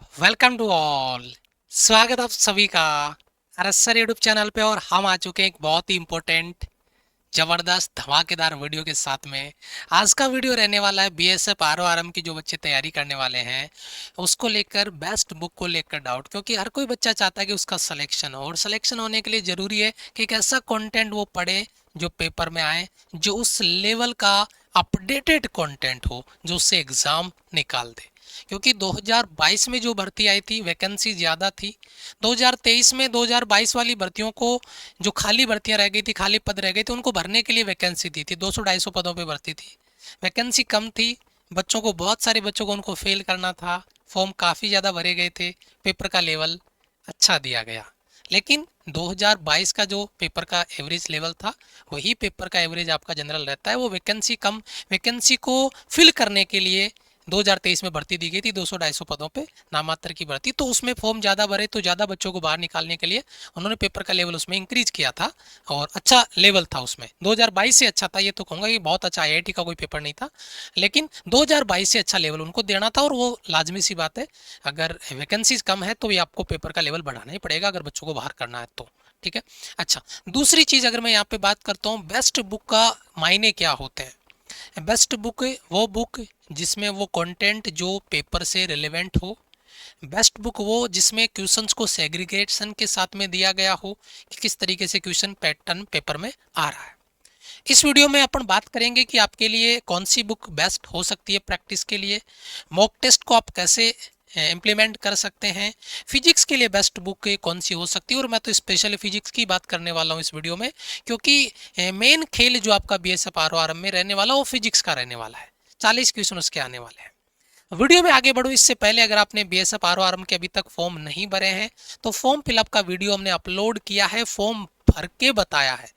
Welcome to all. स्वागत आप सभी का अरसर यूट्यूब चैनल पे। और हम आ चुके हैं एक बहुत ही इम्पोर्टेंट जबरदस्त धमाकेदार वीडियो के साथ में। आज का वीडियो रहने वाला है बीएसएफ आरओआरएम की जो बच्चे तैयारी करने वाले हैं उसको लेकर, बेस्ट बुक को लेकर डाउट। क्योंकि हर कोई बच्चा चाहता है कि उसका सिलेक्शन हो, और सिलेक्शन होने के लिए ज़रूरी है कि एक ऐसा कंटेंट वो पढ़े जो पेपर में आए, जो उस लेवल का अपडेटेड कंटेंट हो, जो उससे एग्ज़ाम निकाल दे। क्योंकि 2022 में जो भर्ती आई थी वैकेंसी ज़्यादा थी। 2023 में 2022 वाली भर्तियों को, जो खाली भर्तियां रह गई थी, खाली पद रह गए थे, उनको भरने के लिए वैकेंसी दी थी। 200-250 पदों पे भर्ती थी, वैकेंसी कम थी। बच्चों को, बहुत सारे बच्चों को उनको फेल करना था। फॉर्म काफ़ी ज़्यादा भरे गए थे, पेपर का लेवल अच्छा दिया गया। लेकिन 2022 का जो पेपर का एवरेज लेवल था, वही पेपर का एवरेज आपका जनरल रहता है। वो वैकेंसी कम, वैकेंसी को फिल करने के लिए 2023 में भर्ती दी गई थी 200-250 पदों पे, नामात्र की भर्ती। तो उसमें फॉर्म ज़्यादा भरे, तो ज़्यादा बच्चों को बाहर निकालने के लिए उन्होंने पेपर का लेवल उसमें इंक्रीज किया था, और अच्छा लेवल था उसमें। 2022 से अच्छा था, ये तो कहूँगा कि बहुत अच्छा, आईआईटी का कोई पेपर नहीं था, लेकिन 2022 से अच्छा लेवल उनको देना था। और वो लाजमी सी बात है, अगर वैकेंसीज कम है तो ये आपको पेपर का लेवल बढ़ाना ही पड़ेगा अगर बच्चों को बाहर करना है तो। ठीक है। अच्छा, दूसरी चीज़ अगर मैं यहाँ पे बात करता हूँ, बेस्ट बुक का मायने क्या होते हैं। बेस्ट बुक वो बुक जिसमें वो कंटेंट जो पेपर से रिलेवेंट हो। बेस्ट बुक वो जिसमें क्वेश्चंस को सेग्रीगेशन के साथ में दिया गया हो कि किस तरीके से क्वेश्चन पैटर्न पेपर में आ रहा है। इस वीडियो में अपन बात करेंगे कि आपके लिए कौन सी बुक बेस्ट हो सकती है प्रैक्टिस के लिए, मॉक टेस्ट को आप कैसे इम्प्लीमेंट कर सकते हैं, फिजिक्स के लिए बेस्ट बुक कौन सी हो सकती है। और मैं तो स्पेशली फिजिक्स की बात करने वाला हूँ इस वीडियो में, क्योंकि मेन खेल जो आपका बीएसएफ आरओआरएम में रहने वाला वो फिजिक्स का रहने वाला है। 40 क्वेश्चन उसके आने वाले हैं। वीडियो में आगे बढ़ो इससे पहले, अगर आपने बीएसएफ आरओआरएम के अभी तक फॉर्म नहीं भरे हैं तो फॉर्म फिलअप का वीडियो हमने अपलोड किया है, फॉर्म भर के बताया है।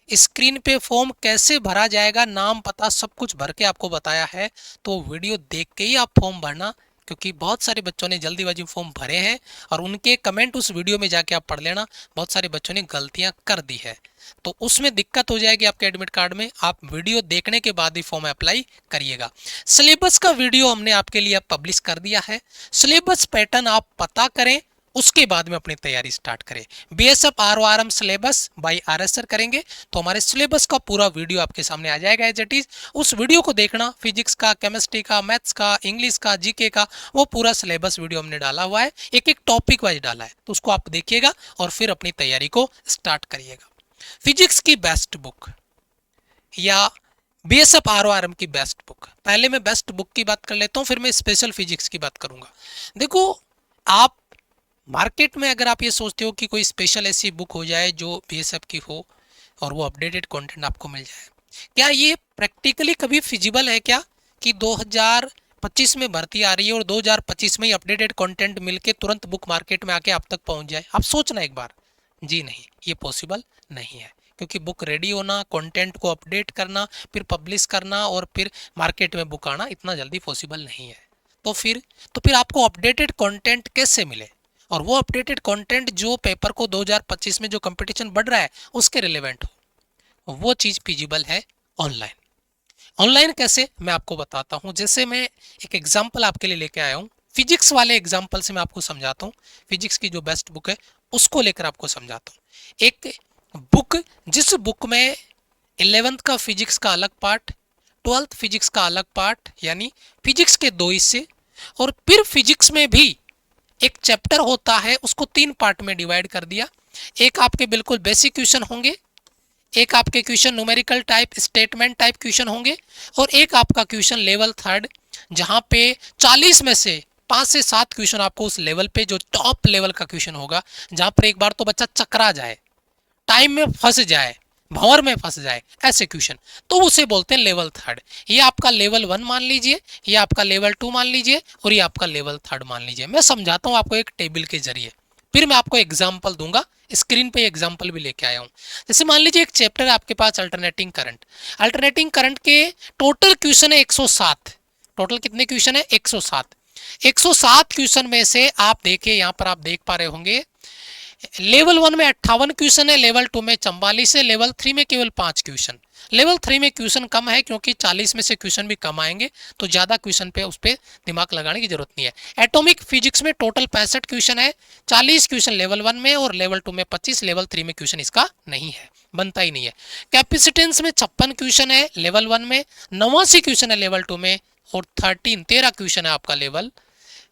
स्क्रीन पे फॉर्म कैसे भरा जाएगा, नाम पता सब कुछ भर के आपको बताया है। तो वीडियो देख के ही आप फॉर्म भरना, क्योंकि बहुत सारे बच्चों ने जल्दीबाजी में फॉर्म भरे हैं और उनके कमेंट उस वीडियो में जाके आप पढ़ लेना। बहुत सारे बच्चों ने गलतियां कर दी है, तो उसमें दिक्कत हो जाएगी आपके एडमिट कार्ड में। आप वीडियो देखने के बाद ही फॉर्म अप्लाई करिएगा। सिलेबस का वीडियो हमने आपके लिए पब्लिश कर दिया है। सिलेबस पैटर्न आप पता करें, उसके बाद में अपनी तैयारी स्टार्ट करें। बीएसएफ आरओआरएम सिलेबस बाय आरएसआर करेंगे तो हमारे सिलेबस का पूरा वीडियो आपके सामने आ जाएगा एज इट इज। उस वीडियो को देखना, फिजिक्स का, केमिस्ट्री का, मैथ्स का, इंग्लिश का, जीके का, वो पूरा सिलेबस वीडियो हमने डाला हुआ है, एक एक टॉपिक वाइज डाला है, तो उसको आप देखिएगा और फिर अपनी तैयारी को स्टार्ट करिएगा। फिजिक्स की बेस्ट बुक या बीएसएफ आरओआरएम की बेस्ट बुक, पहले मैं बेस्ट बुक की बात कर लेता हूँ, फिर मैं स्पेशल फिजिक्स की बात करूंगा। देखो, आप मार्केट में अगर आप ये सोचते हो कि कोई स्पेशल ऐसी बुक हो जाए जो बीएसएफ की हो और वो अपडेटेड कंटेंट आपको मिल जाए, क्या ये प्रैक्टिकली कभी फिजिबल है क्या कि 2025 में भर्ती आ रही है और 2025 में ही अपडेटेड कंटेंट मिलके तुरंत बुक मार्केट में आके आप तक पहुंच जाए? आप सोचना एक बार। जी नहीं, ये पॉसिबल नहीं है, क्योंकि बुक रेडी होना, कंटेंट को अपडेट करना, फिर पब्लिश करना और फिर मार्केट में बुक आना इतना जल्दी पॉसिबल नहीं है। तो फिर आपको अपडेटेड कंटेंट कैसे मिले? और वो अपडेटेड कंटेंट जो पेपर को 2025 में जो कंपटीशन बढ़ रहा है उसके रिलेवेंट हो, वो चीज़ फिजिबल है ऑनलाइन। ऑनलाइन कैसे, मैं आपको बताता हूँ। जैसे मैं एक एग्जाम्पल आपके लिए लेके आया हूँ, फिजिक्स वाले एग्जाम्पल से मैं आपको समझाता हूँ। फिजिक्स की जो बेस्ट बुक है उसको लेकर आपको समझाता हूँ। एक बुक, जिस बुक में 11th का फिजिक्स का अलग पार्ट, 12th फिजिक्स का अलग पार्ट, यानी फिजिक्स के दो हिस्से, और फिर फिजिक्स में भी एक चैप्टर होता है, उसको 3 पार्ट में डिवाइड कर दिया। एक आपके बिल्कुल बेसिक क्वेश्चन होंगे, एक आपके question numerical type, statement type question होंगे, और एक आपका क्वेश्चन लेवल 3 जहां पे 40 में से 5 से 7 क्वेश्चन आपको उस लेवल पे, जो टॉप लेवल का क्वेश्चन होगा, जहां पर एक बार तो बच्चा चकरा जाए, टाइम में फंस जाए, भंवर में फंस जाए, ऐसे क्वेश्चन, तो उसे बोलते हैं लेवल 3। ये आपका लेवल 1 मान लीजिए, ये आपका लेवल 2 मान लीजिए, और ये आपका लेवल 3 मान लीजिए। मैं समझाता हूँ आपको एक टेबल के जरिए, फिर मैं आपको एग्जाम्पल दूंगा। स्क्रीन पे एग्जाम्पल भी लेके आया हूँ। जैसे मान लीजिए एक चैप्टर है आपके पास, अल्टरनेटिंग करंट। अल्टरनेटिंग करंट के टोटल क्वेश्चन है 107। टोटल कितने क्वेश्चन है? 107। 107 क्वेश्चन में से आप देखिए, यहाँ पर आप देख पा रहे होंगे लेवल 1 में 58 क्वेश्चन है, लेवल 2 में 44 है, लेवल 3 में केवल 5 क्वेश्चन। लेवल 3 में क्वेश्चन कम है क्योंकि 40 में से क्वेश्चन भी कम आएंगे, तो ज्यादा क्वेश्चन पे उस पर दिमाग लगाने की जरूरत नहीं है। एटॉमिक फिजिक्स में टोटल 65 क्वेश्चन है, 40 क्वेश्चन लेवल 1 में और लेवल 2 में 25, लेवल 3 में क्वेश्चन इसका नहीं है, बनता ही नहीं है। कैपेसिटेंस में 56 क्वेश्चन है लेवल 1 में, 89 क्वेश्चन है लेवल 2 में, और 13 क्वेश्चन है आपका लेवल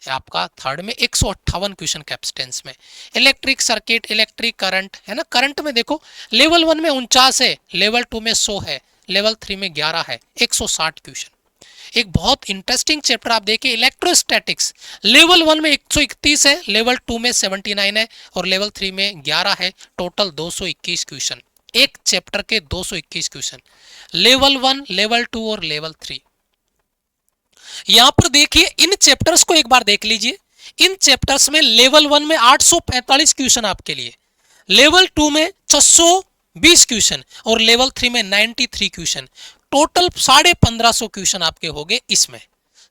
आपका थर्ड में, 158 क्वेश्चन कैपेसिटेंस में। इलेक्ट्रिक सर्किट, इलेक्ट्रिक करंट है ना, करंट में देखो लेवल 1 में 49 है, लेवल 2 में 100 है, लेवल 3 में 11 है, 160 क्वेश्चन। एक बहुत इंटरेस्टिंग चैप्टर आप देखिए इलेक्ट्रोस्टैटिक्स, लेवल 1 में 131 है, लेवल 2 में 79 है और लेवल 3 में 11 है, टोटल 221 क्वेश्चन। एक चैप्टर के 221 क्वेश्चन, लेवल 1, लेवल 2 और लेवल 3। यहां पर देखिए इन चैप्टर्स को एक बार देख लीजिए। इन चैप्टर्स में लेवल 1 में 845 क्वेश्चन आपके लिए, लेवल 2 में 620 क्वेश्चन और लेवल 3 में 93 क्वेश्चन। टोटल 1550 क्वेश्चन आपके हो गए इसमें।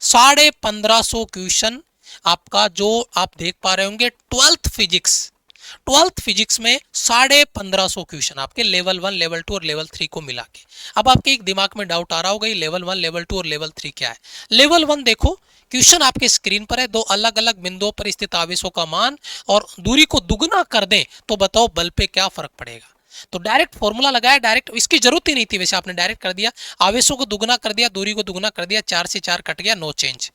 1550 क्वेश्चन आपका जो आप देख पा रहे होंगे 12th फिजिक्स में 1550 क्वेश्चन आपके लेवल 1, लेवल 2 और लेवल 3 को मिला के। अब आपके एक दिमाग में डाउट आ रहा होगा लेवल 1, लेवल 2 और लेवल 3 क्या है। लेवल 1 देखो, क्वेश्चन आपके स्क्रीन पर है, दो अलग अलग बिंदुओं पर स्थित आवेशों का मान और दूरी को दुगना कर दें तो बताओ बल पे क्या फर्क पड़ेगा। तो डायरेक्ट फॉर्मूला लगाया, डायरेक्ट, इसकी जरूरत ही नहीं थी वैसे, आपने डायरेक्ट कर दिया, आवेशों को दुगना कर दिया, दूरी को दुगना कर दिया, 4 से 4 कट गया, नो चेंज।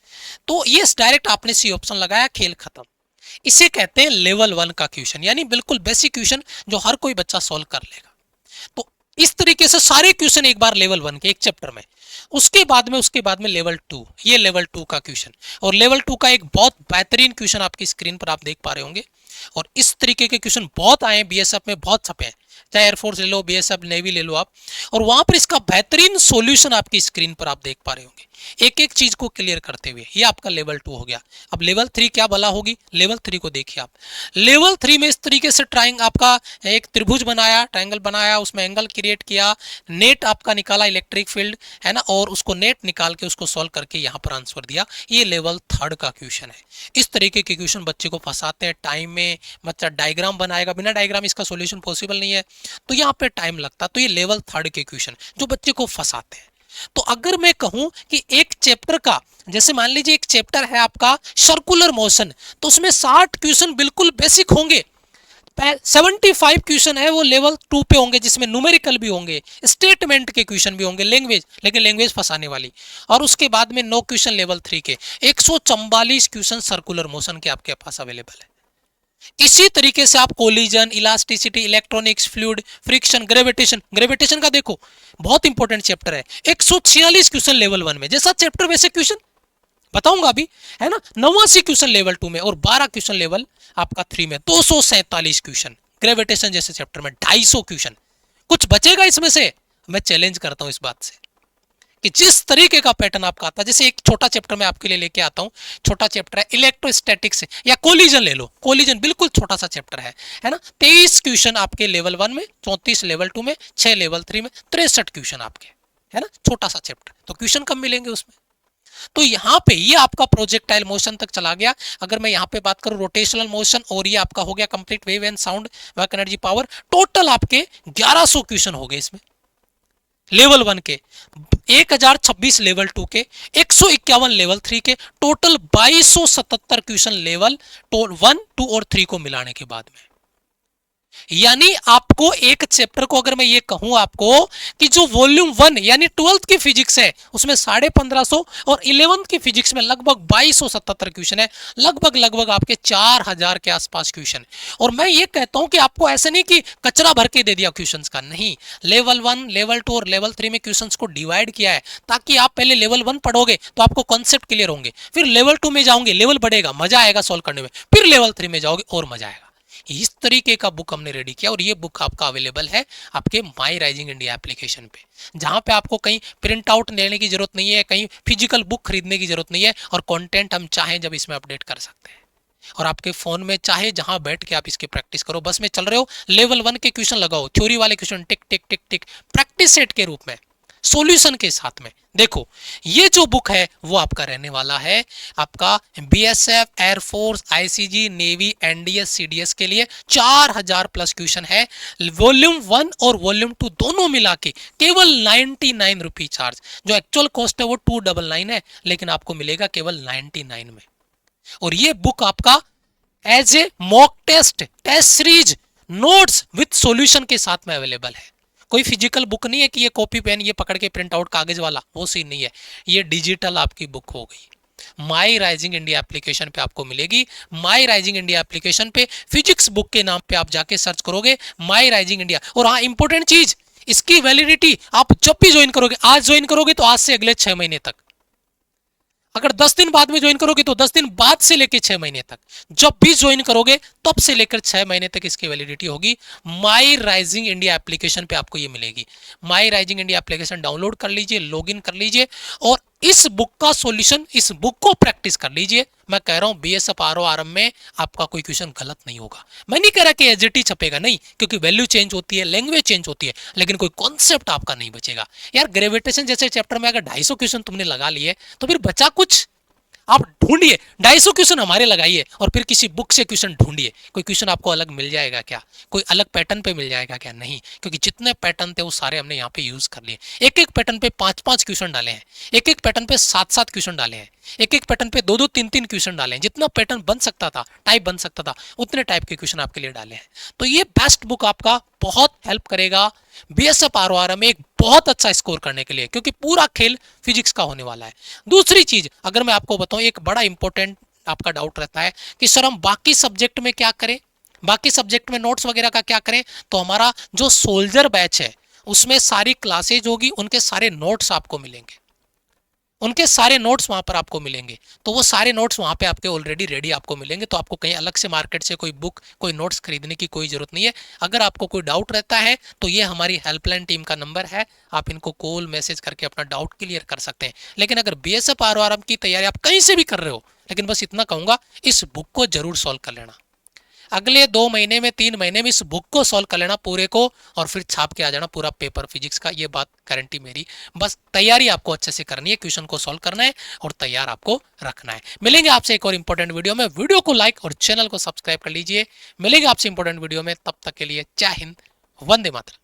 तो ये डायरेक्ट आपने सी ऑप्शन लगाया, खेल खत्म। इसे कहते हैं लेवल 1 का क्वेश्चन, यानी बिल्कुल बेसिक क्वेश्चन जो हर कोई बच्चा सॉल्व कर लेगा। तो इस तरीके से सारे क्वेश्चन एक बार लेवल 1 के एक चैप्टर में। उसके बाद में लेवल 2, ये लेवल 2 का क्वेश्चन। और लेवल 2 का एक बहुत बेहतरीन क्वेश्चन आपकी स्क्रीन पर आप देख पा रहे होंगे। और इस तरीके के क्वेश्चन बहुत आए हैं, बीएसएफ में बहुत छपे हैं, चाहे एयरफोर्स ले लो, बीएसएफ, नेवी ले लो आप, और वहां पर इसका बेहतरीन सॉल्यूशन आपकी स्क्रीन पर आप देख पा रहे होंगे, एक एक चीज को क्लियर करते हुए। ये आपका लेवल 2 हो गया। अब लेवल 3 क्या बला होगी, लेवल 3 को देखिए आप। लेवल 3 में इस तरीके से ट्राइंग आपका एक त्रिभुज बनाया, ट्रायंगल बनाया, उसमें एंगल क्रिएट किया, नेट आपका निकाला, इलेक्ट्रिक फील्ड है ना, और उसको नेट निकाल के उसको सॉल्व करके यहाँ पर आंसर दिया। ये लेवल 3 का क्वेश्चन है। इस तरीके के क्वेश्चन बच्चे को फंसाते हैं टाइम में, बच्चा डायग्राम बनाएगा, बिना डायग्राम इसका सोल्यूशन पॉसिबल नहीं है, तो यहाँ पे टाइम लगता। तो ये लेवल 3 के क्वेश्चन जो बच्चे को फंसाते हैं। तो अगर मैं कहूं कि एक चैप्टर का, जैसे मान लीजिए एक चैप्टर है आपका सर्कुलर मोशन, तो उसमें 60 क्वेश्चन बिल्कुल बेसिक होंगे, 75 क्वेश्चन है वो लेवल 2 पे होंगे, जिसमें न्यूमेरिकल भी होंगे, स्टेटमेंट के क्वेश्चन भी होंगे, लैंग्वेज, लेकिन लैंग्वेज फंसाने वाली। और उसके बाद में 9 क्वेश्चन लेवल 3 के, 144 क्वेश्चन सर्कुलर मोशन के आपके पास अवेलेबल है। इसी तरीके से आप collision, elasticity, electronics, fluid, friction, gravitation का देखो, बहुत इंपॉर्टेंट चैप्टर है, 146 क्वेश्चन लेवल 1 में, जैसा चैप्टर वैसे क्वेश्चन बताऊंगा अभी, है ना। 89 क्वेश्चन लेवल 2 में और 12 क्वेश्चन लेवल आपका 3 में, 247 क्वेश्चन। ग्रेविटेशन जैसे चैप्टर में 250 क्वेश्चन। कुछ बचेगा इसमें से? मैं चैलेंज करता हूं इस बात से कि जिस तरीके का पैटर्न आपका आता है, जैसे एक छोटा चैप्टर मैं आपके लिए लेके आता हूं, छोटा चैप्टर है इलेक्ट्रोस्टैटिक्स या कोलिजन ले लो, कोलिजन बिल्कुल छोटा सा चैप्टर है ना। 23 क्वेश्चन आपके लेवल 1 में, 34 लेवल 2 में, 6 लेवल 3 में, 63 क्वेश्चन आपके, है ना, छोटा सा चैप्टर, तो क्वेश्चन कम मिलेंगे उसमें। तो यहाँ पे ये आपका प्रोजेक्टाइल मोशन तक चला गया। अगर मैं यहाँ पे बात करूं रोटेशनल मोशन, और ये आपका हो गया complete wave and sound, work energy power, total आपके 1100 क्वेश्चन हो गए इसमें लेवल 1 के, 1026 लेवल 2 के, 151 लेवल 3 के, टोटल 2277 क्वेश्चन लेवल 1, 2 और 3 को मिलाने के बाद में। यानी आपको एक चैप्टर को, अगर मैं ये कहूं आपको कि जो वॉल्यूम 1 यानी 12th की फिजिक्स है उसमें 1550 और 11th की फिजिक्स में लगभग 2277 क्वेश्चन है, लगभग आपके 4000 के आसपास क्वेश्चन। और मैं ये कहता हूं कि आपको ऐसे नहीं कि कचरा भर के दे दिया क्वेश्चंस का, नहीं, लेवल 1, लेवल 2 और लेवल 3 में क्वेश्चंस को डिवाइड किया है, ताकि आप पहले लेवल 1 पढ़ोगे तो आपको कॉन्सेप्ट क्लियर होंगे, फिर लेवल 2 में जाओगे, लेवल बढ़ेगा, मजा आएगा सॉल्व करने में, फिर लेवल 3 में जाओगे और मजा आएगा। इस तरीके का बुक हमने रेडी किया, और ये बुक आपका अवेलेबल है आपके माई राइजिंग इंडिया एप्लीकेशन पे, जहां पे आपको कहीं प्रिंट आउट लेने की जरूरत नहीं है, कहीं फिजिकल बुक खरीदने की जरूरत नहीं है, और कंटेंट हम चाहें जब इसमें अपडेट कर सकते हैं। और आपके फोन में चाहे जहां बैठ के आप इसकी प्रैक्टिस करो, बस में चल रहे हो, लेवल 1 के क्वेश्चन लगाओ, थ्योरी वाले क्वेश्चन टिक टिक टिक टिक, प्रैक्टिस सेट के रूप में सॉल्यूशन के साथ में। देखो ये जो बुक है वो आपका रहने वाला है आपका BSF, air force, ICG, navy, NDS, CDS के लिए 4000 प्लस क्वेश्चन है। वॉल्यूम 1 और वॉल्यूम 2 दोनों मिला के केवल 99 रुपी चार्ज। जो एक्चुअल कॉस्ट है वो 299 है, लेकिन आपको मिलेगा केवल 99 में। और ये बुक आपका as a mock test, test series, notes with solution के साथ में अवेलेबल है। कोई फिजिकल बुक नहीं है कि ये कॉपी पेन ये पकड़ के प्रिंट आउट कागज वाला, वो सीन नहीं है। ये डिजिटल आपकी बुक हो गई। माई राइजिंग इंडिया एप्लीकेशन पे आपको मिलेगी। माई राइजिंग इंडिया एप्लीकेशन पे फिजिक्स बुक के नाम पे आप जाके सर्च करोगे माई राइजिंग इंडिया। और हाँ इंपॉर्टेंट चीज, इसकी वैलिडिटी आप जब भी ज्वाइन करोगे, आज ज्वाइन करोगे तो आज से अगले 6 महीने तक, अगर 10 दिन बाद में ज्वाइन करोगे तो 10 दिन बाद से लेकर 6 महीने तक, जब भी ज्वाइन करोगे तब से लेकर 6 महीने तक इसकी वैलिडिटी होगी। माई राइजिंग इंडिया एप्लीकेशन पे आपको ये मिलेगी। माई राइजिंग इंडिया एप्लीकेशन डाउनलोड कर लीजिए, लॉगिन कर लीजिए और इस बुक का सॉल्यूशन, इस बुक को प्रैक्टिस कर लीजिए। मैं कह रहा हूं बीएसएफ आरओ आरएम में आपका कोई क्वेश्चन गलत नहीं होगा। मैं नहीं कह रहा कि एसजीटी छपेगा, नहीं, क्योंकि वैल्यू चेंज होती है, लैंग्वेज चेंज होती है, लेकिन कोई कॉन्सेप्ट आपका नहीं बचेगा। यार ग्रेविटेशन जैसे चैप्टर में अगर 250 क्वेश्चन तुमने लगा लिए तो फिर बचा कुछ? आप ढूंढिए, 250 क्वेश्चन हमारे लगाइए और फिर किसी बुक से क्वेश्चन ढूंढिए। कोई क्वेश्चन आपको अलग मिल जाएगा क्या? कोई अलग पैटर्न पे मिल जाएगा क्या? नहीं, क्योंकि जितने पैटर्न थे वो सारे हमने यहाँ पे यूज कर लिए। एक एक पैटर्न पे 5-5 क्वेश्चन डाले हैं, एक एक पैटर्न पे 7-7 क्वेश्चन डाले हैं, एक एक पैटर्न पे 2-2, 3-3 क्वेश्चन डाले हैं। जितना पैटर्न बन सकता था, टाइप बन सकता था, उतने टाइप के क्वेश्चन आपके लिए डाले हैं। तो ये बेस्ट बुक आपका बहुत हेल्प करेगा बीएसएफ आरओआर में एक बहुत अच्छा स्कोर करने के लिए, क्योंकि पूरा खेल फिजिक्स का होने वाला है। दूसरी चीज अगर मैं आपको बताऊं, एक बड़ा इंपॉर्टेंट आपका डाउट रहता है कि सर हम बाकी सब्जेक्ट में क्या करें, बाकी सब्जेक्ट में नोट्स वगैरह का क्या करें? तो हमारा जो सोल्जर बैच है उसमें सारी क्लासेज होगी, उनके सारे नोट्स आपको मिलेंगे, उनके सारे नोट्स वहां पर आपको मिलेंगे। तो वो सारे नोट्स वहां पे आपके ऑलरेडी रेडी आपको मिलेंगे। तो आपको कहीं अलग से मार्केट से कोई बुक, कोई नोट्स खरीदने की कोई जरूरत नहीं है। अगर आपको कोई डाउट रहता है तो ये हमारी हेल्पलाइन टीम का नंबर है, आप इनको कॉल मैसेज करके अपना डाउट क्लियर कर सकते हैं। लेकिन अगर बीएसएफ आरओआर की तैयारी आप कहीं से भी कर रहे हो, लेकिन बस इतना कहूंगा इस बुक को जरूर सॉल्व कर लेना। अगले 2 महीने में, 3 महीने में इस बुक को सॉल्व कर लेना पूरे को, और फिर छाप के आ जाना पूरा पेपर फिजिक्स का। ये बात गारंटी मेरी। बस तैयारी आपको अच्छे से करनी है, क्वेश्चन को सॉल्व करना है और तैयार आपको रखना है। मिलेंगे आपसे एक और इंपॉर्टेंट वीडियो में। वीडियो को लाइक और चैनल को सब्सक्राइब कर लीजिए। मिलेंगे आपसे इंपॉर्टेंट वीडियो में, तब तक के लिए जय हिंद, वंदे मातरम।